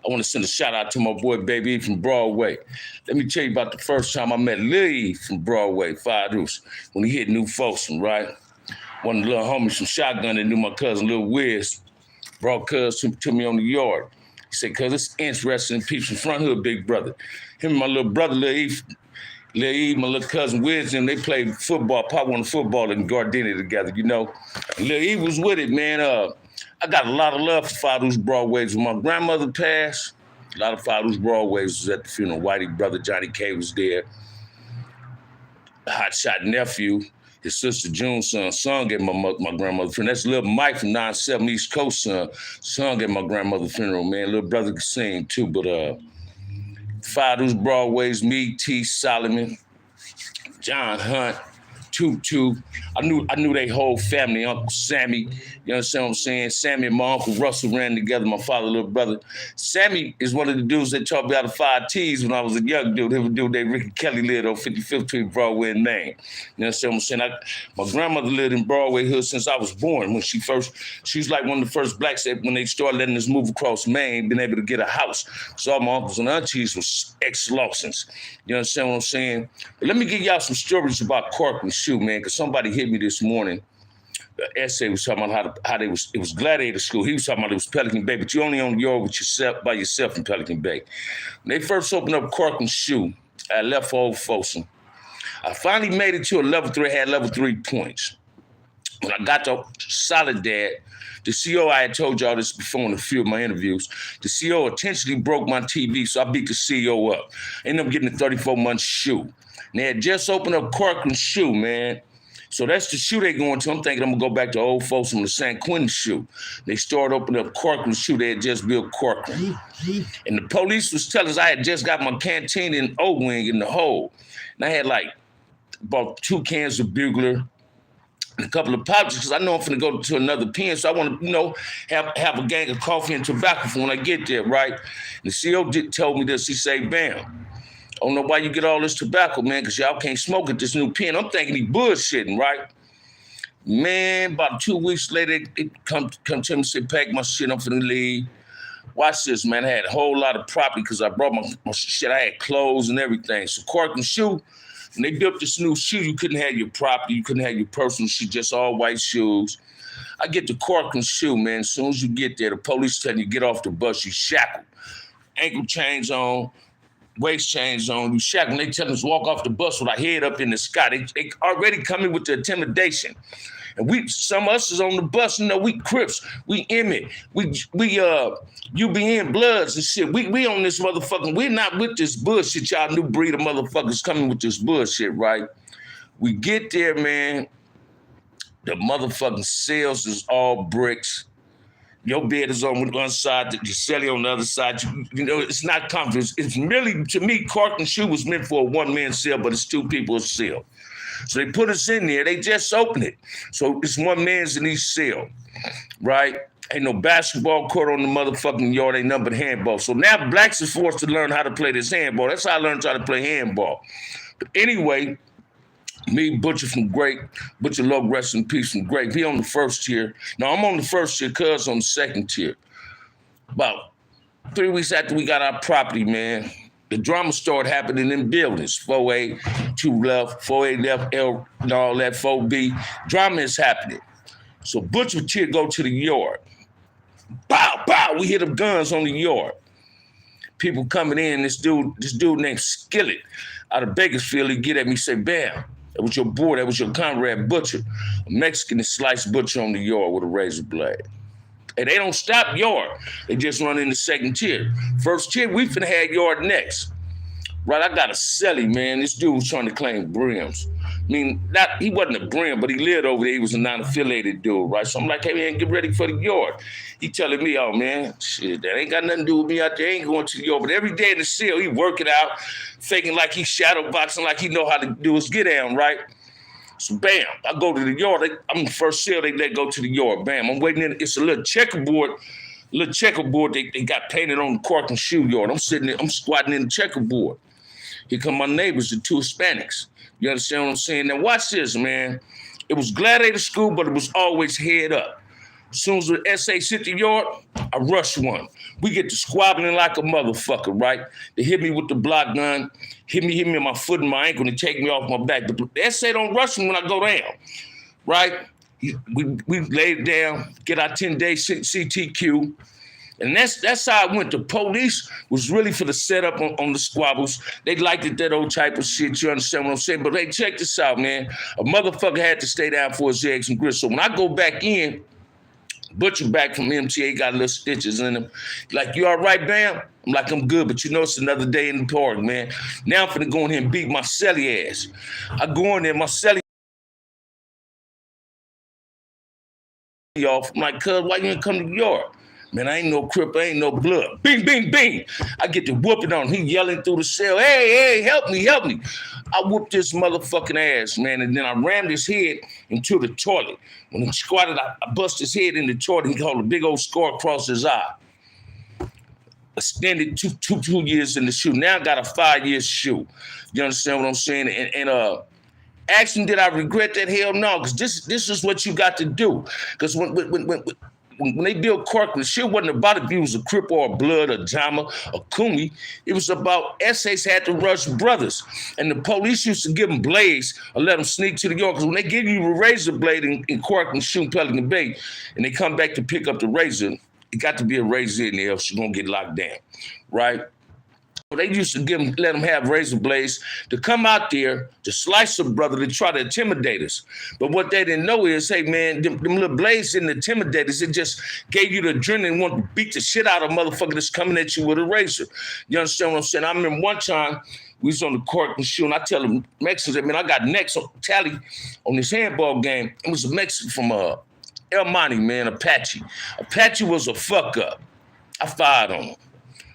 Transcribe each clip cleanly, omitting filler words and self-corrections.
I want to send a shout out to my boy Baby E from Broadway. Let me tell you about the first time I met Lil E from Broadway, Fadus, when he hit New Folsom, right? One of the little homies from Shotgun that knew my cousin Lil Wiz brought cuz to me on the yard. He said, cuz it's interesting peeps from Front Hood, big brother. Him and my little brother, Lil E, my little cousin Wiz, and they played football, Pop won football in Gardenia together, you know. And Lil E was with it, man. I got a lot of love for Fadus Broadways. When my grandmother passed, a lot of Fadus Broadways was at the funeral. Whitey brother Johnny K was there. Hotshot nephew, his sister June's son, sung at my grandmother's funeral. That's little Mike from 9-7 East Coast, son, sung at my grandmother's funeral, man. Little brother could sing too, but Fadus Broadways, me, T. Solomon, John Hunt, Tutu. I knew they whole family, Uncle Sammy, you understand what I'm saying? Sammy and my Uncle Russell ran together, my father, little brother. Sammy is one of the dudes that taught me how to fire T's when I was a young dude. He was a dude named Ricky Kelly lived on 55th Street, Broadway and Maine. You understand what I'm saying? My grandmother lived in Broadway Hood since I was born. When she was like one of the first blacks that when they started letting us move across Maine, been able to get a house. So all my uncles and aunties was ex-Lawsons. You understand what I'm saying? But let me give y'all some stories about Corcoran Shoe, man, because somebody hit me this morning. The essay was talking about how it was Gladiator School. He was talking about it was Pelican Bay, but you only on the yard with yourself by yourself in Pelican Bay. When they first opened up Corcoran Shoe, I left for Old Folsom. I finally made it to a level 3, had level 3 points. When I got to Solid Dad, the CO, I had told y'all this before in a few of my interviews, the CO intentionally broke my TV, so I beat the CEO up. Ended up getting a 34-month shoe. And they had just opened up Corcoran Shoe, man. So that's the shoe they going to. I'm thinking I'm going to go back to Old Folsom, the San Quentin shoe. They started opening up Corcoran Shoe. They had just built Corcoran. And the police was telling us I had just got my canteen in O-Wing in the hole. And I had like about 2 cans of Bugler, a couple of pouches, because I know I'm finna go to another pen, so I want to, have a gang of coffee and tobacco for when I get there, right? And the CO told me this. He said, "Bam, I don't know why you get all this tobacco, man, because y'all can't smoke at this new pen." I'm thinking he bullshitting, right? Man, about 2 weeks later, it come to me and said, "Pack my shit, I'm finna leave." Watch this, man. I had a whole lot of property because I brought my shit. I had clothes and everything. So Corcoran Shoe, when they built this new shoe, you couldn't have your property, you couldn't have your personal shit, just all white shoes. I get the Corcoran Shoe, man. As soon as you get there, the police tell you get off the bus, you shackled. Ankle chains on, waist chains on, you shackled. They tell us walk off the bus with our head up in the sky. They already coming with the intimidation. And some of us is on the bus, we Crips, we Emmett, we UBN Bloods and shit. We on this motherfucking, we're not with this bullshit, y'all new breed of motherfuckers coming with this bullshit, right? We get there, man, the motherfucking cells is all bricks. Your bed is on one side, your celly on the other side. It's not comfortable. It's merely, to me, Corcoran Shoe was meant for a one-man cell, but it's 2 people's cell. So they put us in there. They just opened it. So it's 1 man's in each cell, right? Ain't no basketball court on the motherfucking yard. Ain't nothing but handball. So now blacks are forced to learn how to play this handball. That's how I learned how to play handball. But anyway, me, Butcher from Great, Butcher Love, rest in peace from Great. He on the first tier. Now I'm on the first tier, cuz on the second tier. About 3 weeks after we got our property, man, the drama started happening in buildings. 4A, 2 left, 4A left, L and all that, 4B. Drama is happening. So Butcher tier go to the yard. Bow, bow, we hit them guns on the yard. People coming in, this dude named Skillet out of Bakersfield, he get at me, say, "Bam, that was your boy, that was your comrade Butcher." A Mexican that sliced Butcher on the yard with a razor blade. And they don't stop yard. They just run in the second tier. First tier, we finna have yard next. Right, I got a celly, man. This dude was trying to claim brims. I mean, he wasn't a brim, but he lived over there. He was a non-affiliated dude, right? So I'm like, "Hey, man, get ready for the yard." He telling me, "Oh, man, shit, that ain't got nothing to do with me out there. I ain't going to the yard." But every day in the cell, he working out, faking like he shadow boxing, like he know how to do his get down, right? So bam, I go to the yard. I'm the first cell they let go to the yard. Bam, I'm waiting in. It's a little checkerboard they got painted on the Corcoran Shoe yard. I'm sitting there, I'm squatting in the checkerboard. Here come my neighbors, the 2 Hispanics. You understand what I'm saying? Now watch this, man. It was Gladiator School, but it was always head up. As soon as the SA hit the yard, I rush one. We get to squabbling like a motherfucker, right? They hit me with the block gun, hit me in my foot and my ankle, and take me off my back. But the SA don't rush me when I go down, right? We lay it down, get our 10-day CTQ, and that's how I went. The police was really for the setup on the squabbles. They liked it, that old type of shit, you understand what I'm saying? But hey, check this out, man. A motherfucker had to stay down for his eggs and grits. So when I go back in, Butcher back from MTA, got little stitches in him. Like, you all right, Bam? I'm like, I'm good, but you know it's another day in the park, man. Now I'm finna go in here and beat my celly ass. I go in there, my celly off. I'm like, cuz, why you ain't come to New York? Man, I ain't no Crip, I ain't no blood. Bing, bing, bing. I get to whooping on him. He yelling through the cell, hey, help me. I whooped this motherfucking ass, man, and then I rammed his head into the toilet. When he squatted, I bust his head in the toilet. He called a big old scar across his eye. Extended two years in the shoe. Now I got a 5-year shoe. You understand what I'm saying? And action, did I regret that? Hell no, because this is what you got to do. Because when they built Corcoran, shit wasn't about if you was a Crip or a Blood or Jama or Kumi. It was about essays had to rush brothers. And the police used to give them blades or let them sneak to the yard. Because when they give you a razor blade in Corcoran, shoot Pelican Bay, and they come back to pick up the razor, it got to be a razor in there else you're going to get locked down, right? They used to let them have razor blades to come out there to slice a brother to try to intimidate us. But what they didn't know is, hey, man, them little blades didn't intimidate us. It just gave you the adrenaline, want to beat the shit out of a motherfucker that's coming at you with a razor. You understand what I'm saying? I remember one time we was on the court and shooting. I tell them Mexicans, man, I got necks on tally on this handball game. It was a Mexican from El Monte, man, Apache. Apache was a fuck up. I fired on him.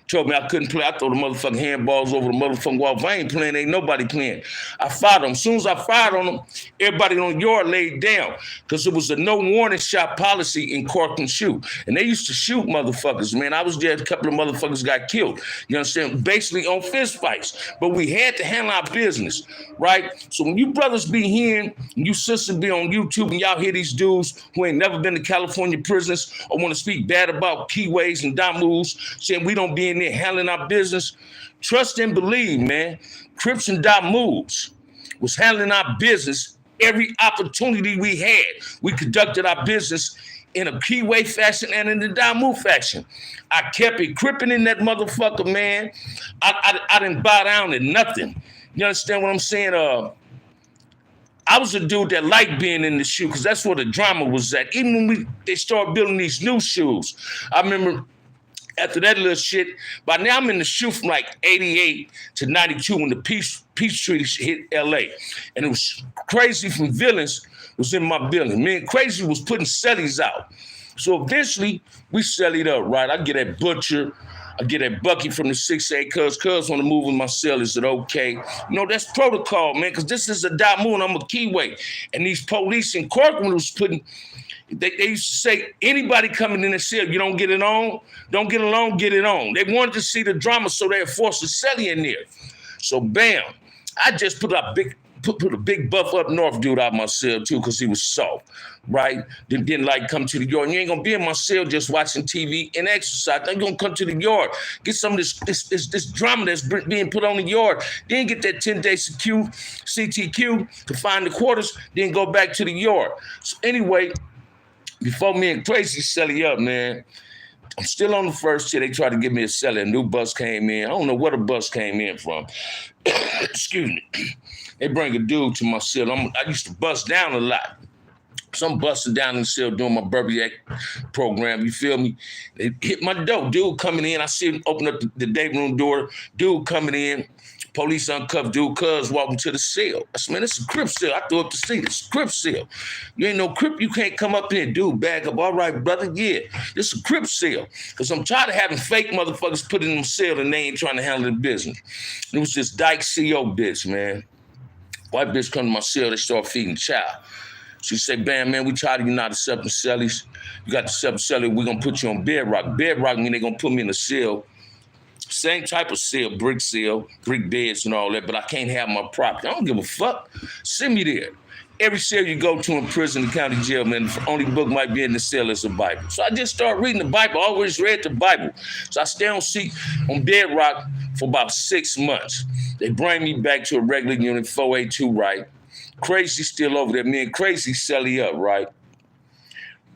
Told me I couldn't play. I throw the motherfucking handballs over the motherfucking wall. If I ain't playing, ain't nobody playing. I fired him. As soon as I fired on him, everybody on the yard laid down because it was a no warning shot policy in Corcoran Shoe. And they used to shoot motherfuckers, man. I was there, a couple of motherfuckers got killed. You understand? Basically on fist fights. But we had to handle our business, right? So when you brothers be hearing, and you sisters be on YouTube and y'all hear these dudes who ain't never been to California prisons or want to speak bad about Keyways and Damus, saying we don't be in there handling our business, trust and believe, man. Crips and Damus was handling our business every opportunity we had. We conducted our business in a Keyway fashion and in the Damu fashion. I kept it cripping in that motherfucker, man. I didn't bow down to nothing. You understand what I'm saying? I was a dude that liked being in the shoe because that's where the drama was at. Even when they started building these new shoes, I remember after that little shit, by now I'm in the shoe from like 88 to 92 when the Peachtree hit LA. And it was Crazy from Villains was in my building. Me and Crazy was putting cellies out. So eventually we cellied up, right? I get that Butcher, I get that Bucky from the 6A, cuz want to move with my cell. Is it okay? You know, that's protocol, man, because this is a Damu and I'm a Keyway. And these police in Corcoran was putting, they used to say, anybody coming in the cell, you don't get it on, don't get along, get it on. They wanted to see the drama, so they forced a celly in there. So bam, I just put a big buff up north dude out my cell too, because he was soft, right? Didn't like come to the yard. And you ain't gonna be in my cell just watching TV and exercise. You're gonna come to the yard, get some of this drama that's being put on the yard. Then get that 10-day CTQ to find the quarters, then go back to the yard. So anyway, before me and Crazy celly up, man, I'm still on the first year. They tried to give me a celly. A new bus came in. I don't know where the bus came in from. Excuse me. They bring a dude to my cell. I used to bust down a lot. So I'm busting down in the cell doing my Burbiac program, you feel me? They hit my door. Dude coming in. I see him open up the day room door. Dude coming in. Police uncuffed dude, cuz walking to the cell. I said, man, this is a Crip cell. I threw up the seat. It's a Crip cell. You ain't no Crip, you can't come up here. Dude, back up. All right, brother, yeah. This is a Crip cell. Because I'm tired of having fake motherfuckers put in them cell and they ain't trying to handle the business. It was this dyke CO bitch, man. White bitch come to my cell, they start feeding child. She said, Bam, man, we tired of you not accepting cellies. You got to accept celly, we're going to put you on bedrock. Bedrock mean they going to put me in a cell same type of cell, brick beds and all that, but I can't have my property. I don't give a fuck. Send me there. Every cell you go to in prison, the county jail, man, the only book might be in the cell is the Bible. So I just started reading the Bible. I always read the Bible. So I stay on bedrock for about 6 months. They bring me back to a regular unit, 482, right? Crazy still over there. Me and Crazy Sally up, right?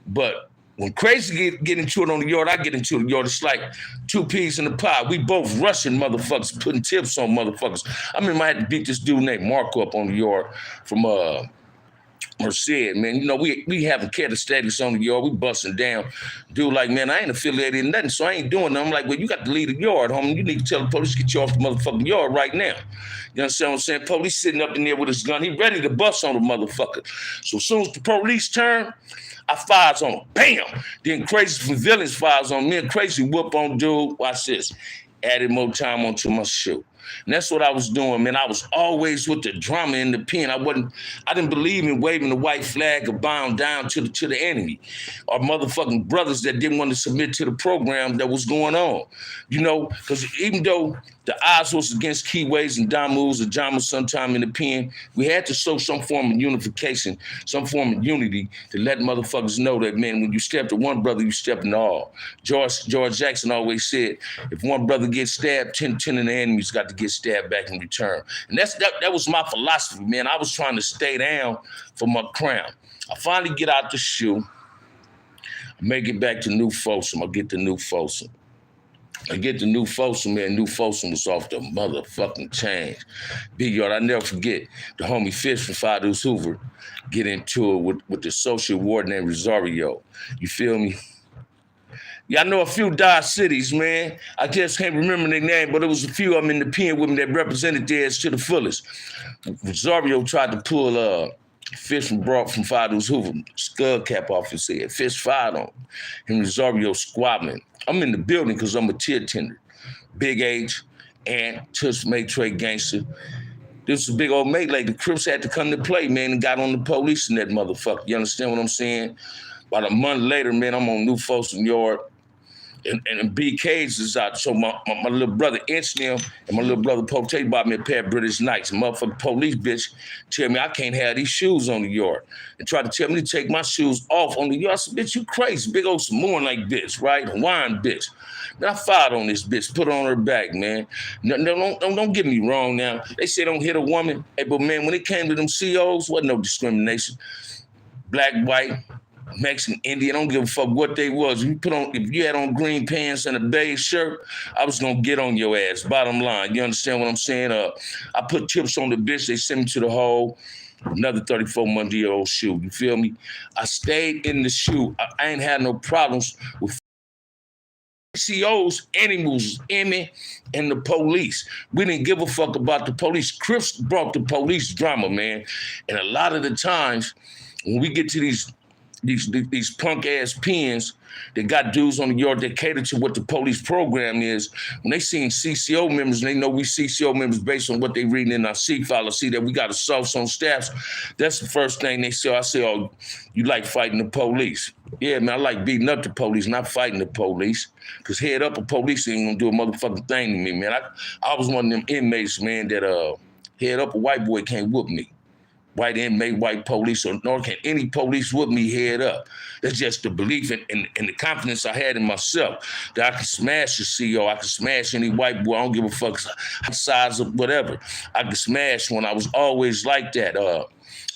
But when Crazy get into it on the yard, I get into the yard. It's like two peas in the pot. We both rushing motherfuckers, putting tips on motherfuckers. I remember I had to beat this dude named Marco up on the yard from Merced, man. You know, we having catastatic on the yard. We busting down. Dude like, man, I ain't affiliated in nothing, so I ain't doing nothing. I'm like, well, you got to leave the yard, homie. You need to tell the police to get you off the motherfucking yard right now. You understand what I'm saying? Police sitting up in there with his gun. He ready to bust on the motherfucker. So as soon as the police turn, I fires on him. Bam! Then Crazy from Villains fires on me, and Crazy whoop on dude. Watch this. Added more time onto my shoe. And that's what I was doing, man. I was always with the drama in the pen. I didn't believe in waving the white flag or bowing down to the enemy or motherfucking brothers that didn't want to submit to the program that was going on. You know, because even though the odds was against Keyways and Damus or Jama sometime in the pen, we had to show some form of unification, some form of unity to let motherfuckers know that, man, when you step to one brother, you step in all. George Jackson always said, if one brother gets stabbed, 10 of the enemies got to get stabbed back in return. And that was my philosophy, man. I was trying to stay down for my crown. I finally get out the shoe. I make it back to New Folsom. I get to New Folsom. I get to New Folsom, man. New Folsom was off the motherfucking chain. Big yard, I never forget the homie Fish from Fadoos Hoover get into it with the social warden named Rosario. You feel me? Yeah, I know a few Dodge cities, man. I just can't remember their name, but there was a few of them in the pen with me that represented theirs to the fullest. Rosario tried to pull Fish from Fadoos Hoover, skull cap off his head. Fish fired on him. And Rosario squabbling. I'm in the building because I'm a tier tender. Big age, and Tush Maitre gangster. This was a big old mate. Like the Crips had to come to play, man, and got on the police in that motherfucker. You understand what I'm saying? About a month later, man, I'm on New Folsom Yard. And BK's is out. So my little brother Inchneil and my little brother Pope Tate bought me a pair of British Knights. Motherfucking police bitch tell me I can't have these shoes on the yard. And tried to tell me to take my shoes off on the yard. I said, bitch, you crazy. Big old Samoan like bitch, right? Hawaiian bitch. Man, I fired on this bitch, put her on her back, man. No, don't get me wrong now. They say don't hit a woman. Hey, but man, when it came to them COs, wasn't no discrimination. Black, white, Mexican, Indian, I don't give a fuck what they was. If you had on green pants and a beige shirt, I was gonna get on your ass. Bottom line, you understand what I'm saying? I put tips on the bitch. They sent me to the hole. Another 34-month-old shoe. You feel me? I stayed in the shoe. I ain't had no problems with COs, animals, Emmy, and the police. We didn't give a fuck about the police. Crips brought the police drama, man. And a lot of the times when we get to these punk ass pens that got dudes on the yard that cater to what the police program is. When they seen CCO members, and they know we CCO members based on what they reading in our C-file, see that we got assaults on staffs. That's the first thing they say. I say, oh, you like fighting the police. Yeah, man, I like beating up the police, not fighting the police. Because head up a police ain't gonna do a motherfucking thing to me, man. I was one of them inmates, man, that head up a white boy can't whoop me. White inmate, white police, or nor can any police whoop me head up. That's just the belief and the confidence I had in myself that I can smash the CEO, I can smash any white boy, I don't give a fuck size of whatever. I can smash one. I was always like that.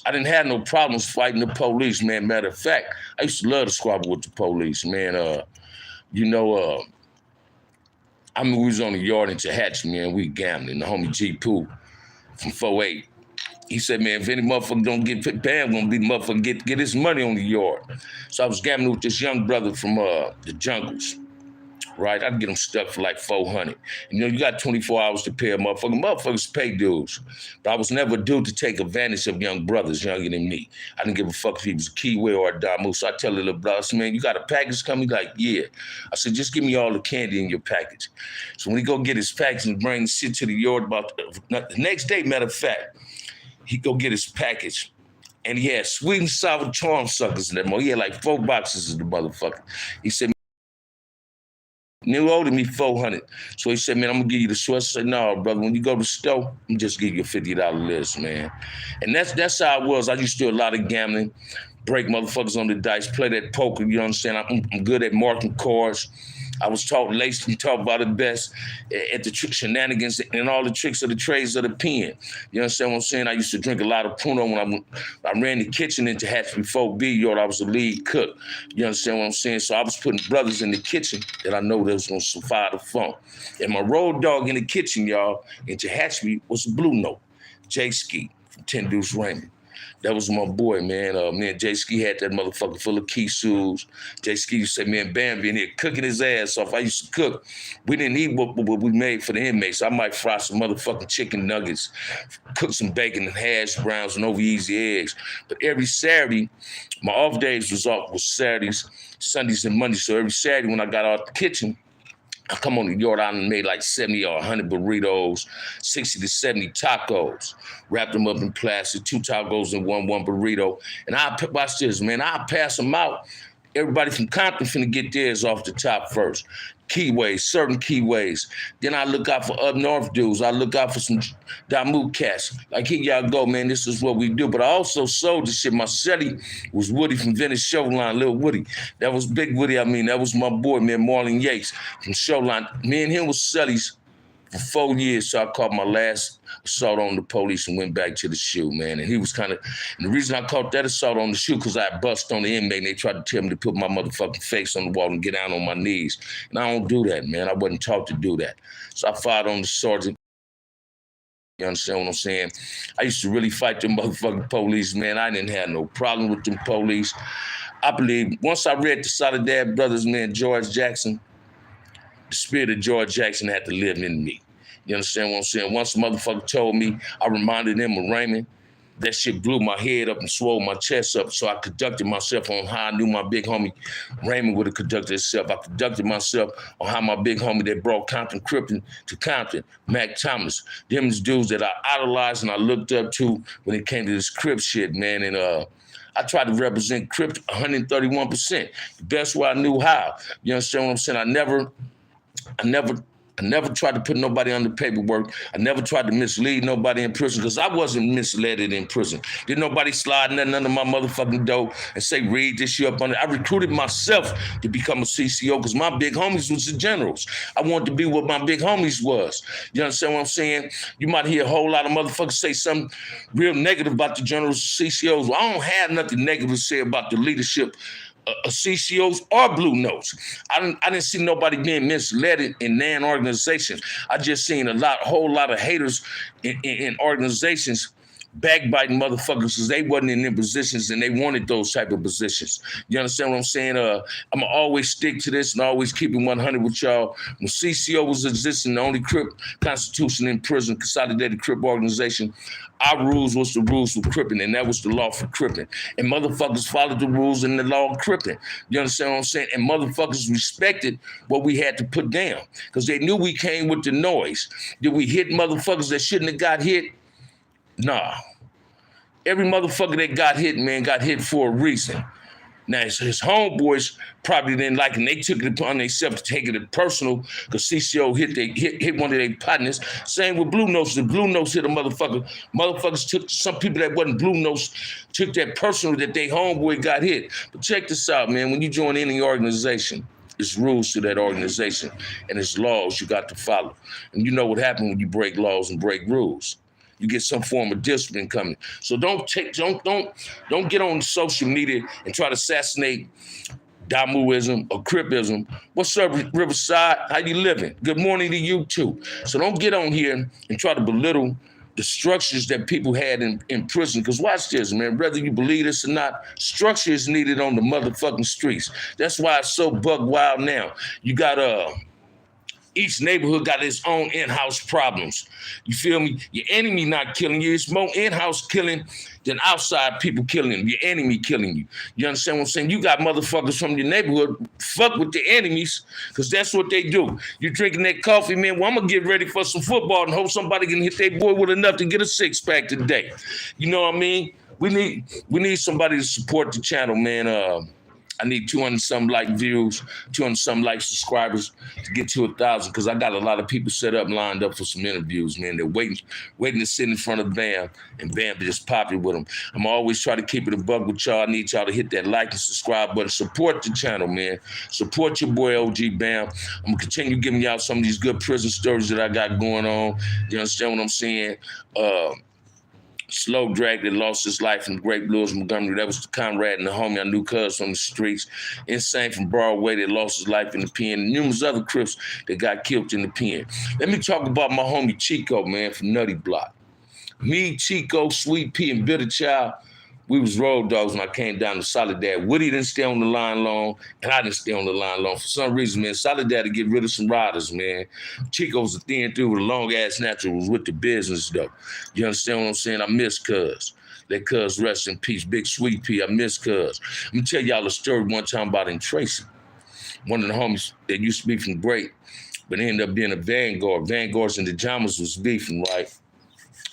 I didn't have no problems fighting the police, man. Matter of fact, I used to love to squabble with the police, man. I mean, we was on the yard in Tehachapi, man. We gambling. The homie G Poo from 4-8. He said, man, if any motherfucker don't get banned, gonna be the motherfucker get his money on the yard. So I was gambling with this young brother from the jungles, right? I'd get him stuck for like $400. You know, you got 24 hours to pay a motherfucker. Motherfuckers pay dues. But I was never due to take advantage of young brothers younger than me. I didn't give a fuck if he was a Kiwi or a Damu. So I tell the little brother, I said, man, you got a package coming? He's like, yeah. I said, just give me all the candy in your package. So when he go get his package and bring the shit to the yard about the next day, matter of fact, he go get his package, and he had sweet and sour charm suckers in that motherfucker. He had like 4 boxes of the motherfucker. He said, New older me 400. So he said, man, I'm gonna give you the sweat. I said, no, brother, when you go to the store, I'm just give you a $50 list, man. And that's how it was. I used to do a lot of gambling, break motherfuckers on the dice, play that poker, you understand? I'm good at marking cards. I was taught, laced and taught by the best at the shenanigans and all the tricks of the trades of the pen. You understand what I'm saying? I used to drink a lot of Pruno when I ran the kitchen into Hatch before B-Yard. I was the lead cook. You understand what I'm saying? So I was putting brothers in the kitchen that I know that was going to survive the funk. And my road dog in the kitchen, y'all, in Tehachapi was a Blue Note, Jay Ski from 10 Deuce Raymond. That was my boy, man. Me and Jay Ski had that motherfucker full of Kisus. Jay Ski used to say, man, Bambi in here cooking his ass off. I used to cook. We didn't eat what we made for the inmates. I might fry some motherfucking chicken nuggets, cook some bacon and hash browns and over easy eggs. But every Saturday, my off days was Saturdays, Sundays, and Mondays. So every Saturday when I got out the kitchen, I come on the yard out and made like 70 or 100 burritos, 60 to 70 tacos, wrapped them up in plastic, 2 tacos and one burrito. And watch this, man, I'll pass them out. Everybody from Compton finna get theirs off the top first. Keyways, certain keyways. Then I look out for up north dudes. I look out for some Damu cats. Like, here y'all go, man, this is what we do. But I also sold this shit. My celly was Woody from Venice Showline, Lil Woody. That was Big Woody, that was my boy, man, Marlon Yates from Showline. Me and him was cellies for 4 years, so I caught my last assault on the police and went back to the shoe, man. And he was and the reason I caught that assault on the shoe, because I bust on the inmate and they tried to tell me to put my motherfucking face on the wall and get down on my knees. And I don't do that, man. I wasn't taught to do that. So I fired on the sergeant. You understand what I'm saying? I used to really fight them motherfucking police, man. I didn't have no problem with them police. I believe once I read the Soledad Brothers, man, George Jackson, the spirit of George Jackson had to live in me. You understand what I'm saying? Once a motherfucker told me, I reminded them of Raymond. That shit blew my head up and swole my chest up. So I conducted myself on how I knew my big homie Raymond would have conducted himself. I conducted myself on how my big homie that brought Compton Crippin to Compton, Mac Thomas. Them is dudes that I idolized and I looked up to when it came to this Crip shit, man. And I tried to represent Crip 131%. The best way I knew how. You understand what I'm saying? I never tried to put nobody under paperwork. I never tried to mislead nobody in prison because I wasn't misled in prison. Didn't nobody slide nothing under my motherfucking door and say, read this shit up under. I recruited myself to become a CCO because my big homies was the generals. I wanted to be what my big homies was. You understand what I'm saying? You might hear a whole lot of motherfuckers say something real negative about the generals, CCOs. Well, I don't have nothing negative to say about the leadership CCOs or Blue Notes. I didn't see nobody being misled in NAN organizations. I just seen a whole lot of haters in organizations backbiting motherfuckers because they wasn't in their positions and they wanted those type of positions. You understand what I'm saying? I'm going to always stick to this and always keep it 100 with y'all. When CCO was existing, the only Crip constitution in prison, consolidated Crip organization, our rules was the rules for Crippin', and that was the law for Crippin'. And motherfuckers followed the rules in the law of Crippin'. You understand what I'm saying? And motherfuckers respected what we had to put down because they knew we came with the noise. Did we hit motherfuckers that shouldn't have got hit? Nah. Every motherfucker that got hit, man, got hit for a reason. Now, his homeboys probably didn't like it, and they took it upon themselves to take it personal because CCO hit one of their partners. Same with Blue Notes. The Blue Notes hit a motherfucker. Motherfuckers took, some people that wasn't Blue Notes took that personal that their homeboy got hit. But check this out, man. When you join any organization, it's rules to that organization, and it's laws you got to follow. And you know what happens when you break laws and break rules. You get some form of discipline coming. So don't get on social media and try to assassinate Damuism or Cripism. What's up, Riverside? How you living? Good morning to you too. So don't get on here and try to belittle the structures that people had in prison. Because watch this, man, whether you believe this or not, structure is needed on the motherfucking streets. That's why it's so bug wild now. You got each neighborhood got its own in-house problems. You feel me? Your enemy not killing you. It's more in-house killing than outside people killing you. Your enemy killing you. You understand what I'm saying? You got motherfuckers from your neighborhood fuck with the enemies because that's what they do. You drinking that coffee, man, well, I'm going to get ready for some football and hope somebody can hit their boy with enough to get a six-pack today. You know what I mean? We need somebody to support the channel, man. I need 200 some like views, 200 some like subscribers to get to 1,000 because I got a lot of people set up, lined up for some interviews, man. They're waiting to sit in front of Bam, and Bam just pop it with them. I'm always trying to keep it a bug with y'all. I need y'all to hit that like and subscribe button. Support the channel, man. Support your boy OG Bam. I'm going to continue giving y'all some of these good prison stories that I got going on. You understand what I'm saying? Slow Drag that lost his life in Great Lewis, Montgomery. That was the comrade and the homie I knew cuz from the streets. Insane from Broadway that lost his life in the pen. And numerous other Crips that got killed in the pen. Let me talk about my homie Chico, man, from Nutty Block. Me, Chico, Sweet Pea, and Bitter Child, we was road dogs when I came down to Soledad. Woody didn't stay on the line long, and I didn't stay on the line long. For some reason, man, Soledad to get rid of some riders, man. Chico's a thin dude with a long-ass natural, was with the business, though. You understand what I'm saying? I miss cuz. Let cuz rest in peace. Big Sweet Pea, I miss cuz. Let me tell y'all a story one time about in Tracy. One of the homies that used to be from Great, but ended up being a Vanguard. Vanguards and the Jammers was beefing, right?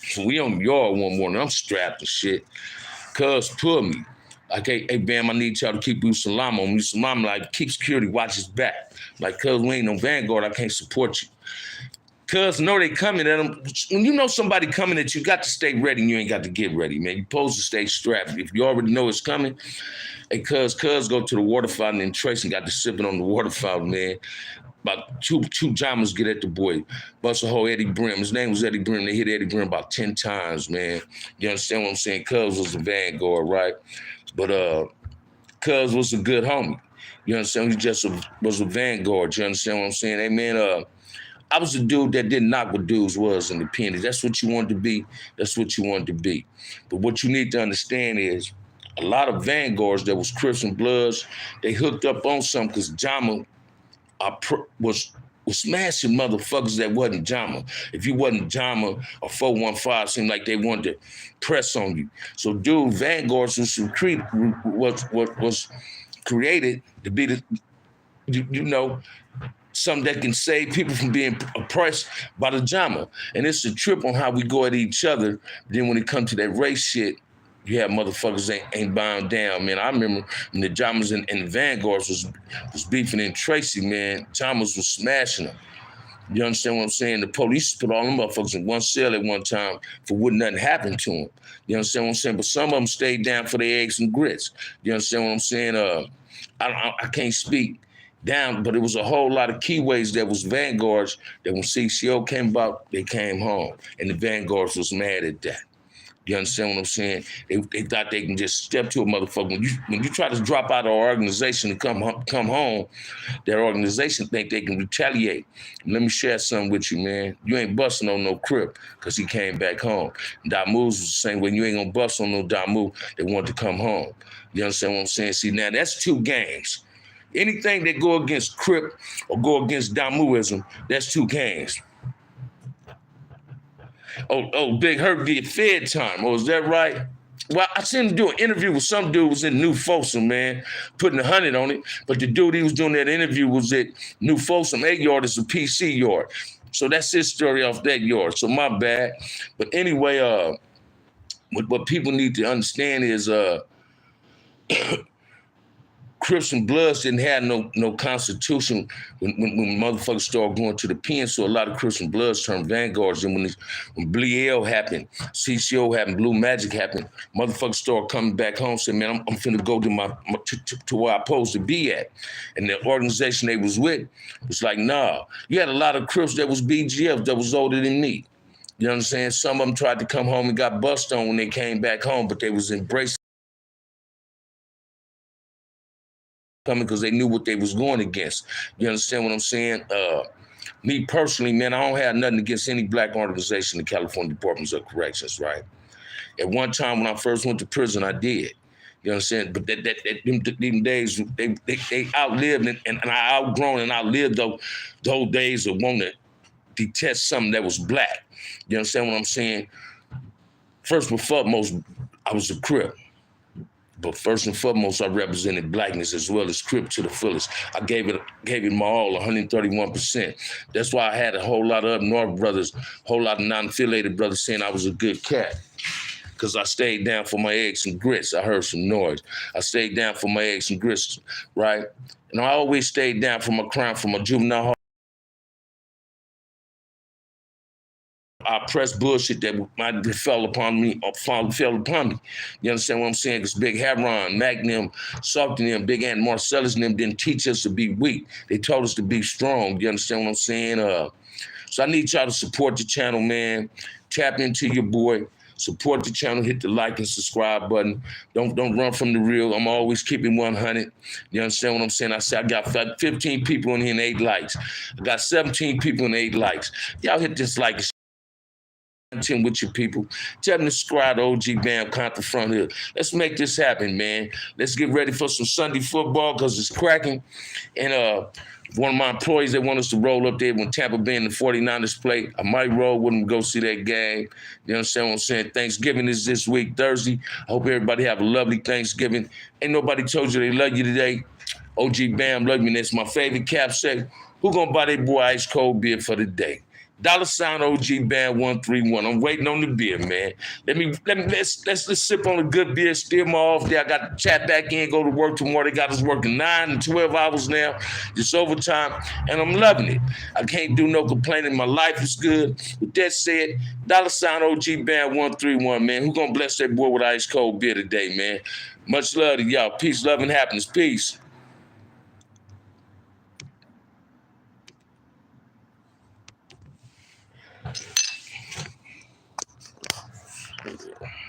So we on the yard one morning. I'm strapped and shit. Cuz pull me. Like, hey, Bam, I need y'all to keep you Salam on me. Salam, like, keep security, watch his back. Like, cuz we ain't no Vanguard, I can't support you. Cuz know they coming at them. When you know somebody coming at you, got to stay ready and you ain't got to get ready, man. You supposed to stay strapped. If you already know it's coming, hey, cuz go to the water fountain and Tracy got to sipping on the water fountain, man. About two jammers get at the boy. Bust a whole Eddie Brim. His name was Eddie Brim. They hit Eddie Brim about 10 times, man. You understand what I'm saying? Cuz was a Vanguard, right? But Cuz was a good homie. You understand? He just was a Vanguard. You understand what I'm saying? Hey, man, I was a dude that didn't knock what dudes was in the penny. That's what you wanted to be. That's what you wanted to be. But what you need to understand is a lot of Vanguards that was Crips and Bloods, they hooked up on something because Jama was smashing motherfuckers that wasn't Jama. If you wasn't Jama or 415, seemed like they wanted to press on you. So, dude, Vanguards was created to be the, you know, something that can save people from being oppressed by the Jama. And it's a trip on how we go at each other. Then when it comes to that race shit, you have motherfuckers ain't bound down, man. I remember when the Jamas and the Vanguards was beefing in Tracy, man. Jamas was smashing them. You understand what I'm saying? The police put all them motherfuckers in one cell at one time for wouldn't nothing happen to them. You understand what I'm saying? But some of them stayed down for their eggs and grits. You understand what I'm saying? I can't speak down, but it was a whole lot of keyways that was Vanguards that when CCO came about, they came home. And the Vanguards was mad at that. You understand what I'm saying? They thought they can just step to a motherfucker. When you try to drop out of our organization and come home, their organization think they can retaliate. Let me share something with you, man. You ain't busting on no Crip because he came back home. Damu was the same way. You ain't gonna bust on no Damu. They want to come home. You understand what I'm saying? See, now that's two gangs. Anything that go against Crip or go against Damuism, that's two gangs. Oh, Big Herb did Fed time. Oh, is that right? Well, I seen him do an interview with some dude was in New Folsom, man, putting 100 on it. But the dude he was doing that interview was at New Folsom. 8 yard is a PC yard. So that's his story off that yard. So my bad. But anyway, what people need to understand is Crips and Bloods didn't have no constitution when motherfuckers started going to the pen. So a lot of Crips and Bloods turned Vanguards. And when Bleal happened, CCO happened, Blue Magic happened, motherfuckers started coming back home saying, man, I'm finna go to where I'm supposed to be at. And the organization they was with was like, nah. You had a lot of Crips that was BGF that was older than me. You know what I'm saying? Some of them tried to come home and got bust on when they came back home, but they was embracing coming because they knew what they was going against. You understand what I'm saying? Me personally, man, I don't have nothing against any black organization in the California Department of Corrections, right? At one time when I first went to prison, I did. You know what I'm saying? But them days, they outlived and I outgrown and outlived those days of wanting to detest something that was black. You understand what I'm saying? First and foremost, I was a Crip. But first and foremost, I represented blackness as well as Crip to the fullest. I gave it my all, 131%. That's why I had a whole lot of up north brothers, a whole lot of non-affiliated brothers saying I was a good cat. because I stayed down for my eggs and grits. I heard some noise. I stayed down for my eggs and grits, right? And I always stayed down for my crime, for my juvenile hall. I pressed bullshit that fell upon me, fell upon me. You understand what I'm saying? Because Big Heron, Magnum, Salty them, Big Ant Marcellus and them didn't teach us to be weak. They told us to be strong. You understand what I'm saying? So I need y'all to support the channel, man. Tap into your boy. Support the channel. Hit the like and subscribe button. Don't run from the real. I'm always keeping 100. You understand what I'm saying? I said I got 15 people in here and 8 likes. I got 17 people and 8 likes. Y'all hit this like with your people. Tell them to subscribe to OG Bam Compton Front Hill. Let's make this happen, man. Let's get ready for some Sunday football because it's cracking. And one of my employees, they want us to roll up there when Tampa Bay and the 49ers play. I might roll with them, go see that game. You understand what I'm saying? Thanksgiving is this week, Thursday. I hope everybody have a lovely Thanksgiving. Ain't nobody told you they love you today. OG Bam love you, and that's my favorite cap say. Who gonna buy their boy ice cold beer for the day? $ OG Band 131. I'm waiting on the beer, man. Let's sip on a good beer, steer my off there. I got to chat back in, go to work tomorrow. They got us working 9 and 12 hours now. It's overtime, and I'm loving it. I can't do no complaining. My life is good. With that said, $ OG Band 131, man. Who gonna bless that boy with ice cold beer today, man? Much love to y'all. Peace, love, and happiness. Peace.